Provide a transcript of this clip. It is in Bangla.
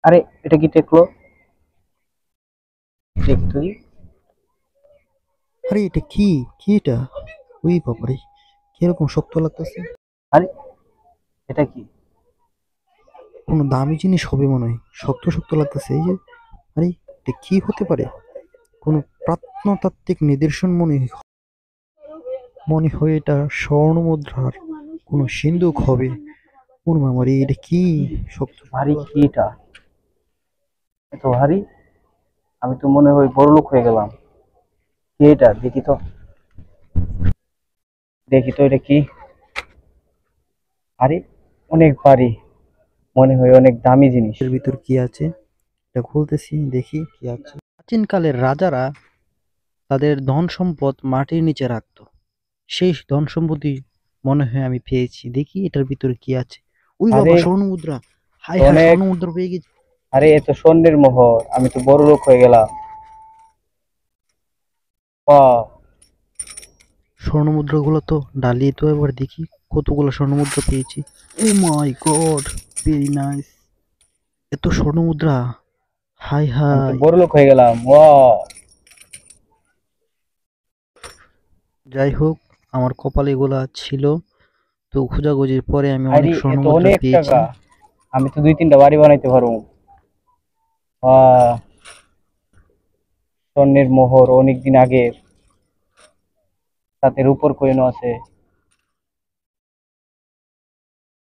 আরে এটা কি টেকলো? দেখ তুই। আরে এটা কি? কি এটা? ওই বাবারে, কিরকম শক্ত লাগতেছে। আরে এটা কি? কোনো দামি জিনিস হবে মনে হয়, শক্ত শক্ত লাগতেছে এই যে। আরে এটা কি হতে পারে? কোনো প্রত্নতাত্ত্বিক নিদর্শন মনে হয় এটা স্বর্ণ মুদ্রার কোনো সিন্ধুক হবে। ওর মামারে, এটা কি শক্ত শক্ত ভারী কি লাগতেছে। এটা? এত ভারী! আমি তো মনে হয় বড় লোক হয়ে গেলাম। কি এটা? দেখি তো, দেখি তো এটা কি। আরে অনেক ভারী, মনে হয় অনেক দামি জিনিস। এর ভিতর কি আছে? এটা খুলতেছি, দেখি কি আছে। প্রাচীনকালের রাজারা তাদের ধন সম্পদ মাটির নিচে রাখতো। সেই ধন সম্পত্তি মনে হয় আমি পেয়েছি। দেখি এটার ভিতরে কি আছে। ওই বাবা, আরে স্বর্ণ মুদ্রা! হায় তো হায়, অনেক। স্বর্ণ মুদ্রা পেয়ে গেছি। আরে এ তো স্বর্ণের মোহর, আমি তো বড় লোক হয়ে গেলাম। বাহ! স্বর্ণ মুদ্রাগুলো তো ডালিয়ে তো এবার দেখি কতগুলো স্বর্ণ মুদ্রা পেয়েছি। ও মাই গড, ভেরি নাইস! এত স্বর্ণ মুদ্রা! হাই আমি তো হাই! বড় লোক হয়ে গেলাম। ওয়াও! যাই হোক, আমার কপালে এগুলা ছিল। তো খোঁজাখুঁজির পরে আমি অনেক আরে এ স্বর্ণ তো মুদ্রা অনেক পেয়েছি। টাকা। আমি তো দুই তিনটা বাড়ি বানাইতে পারবো। বাহ! স্বর্ণের মোহর অনেক দিন আগের, সাথে রূপোর কইনও আছে।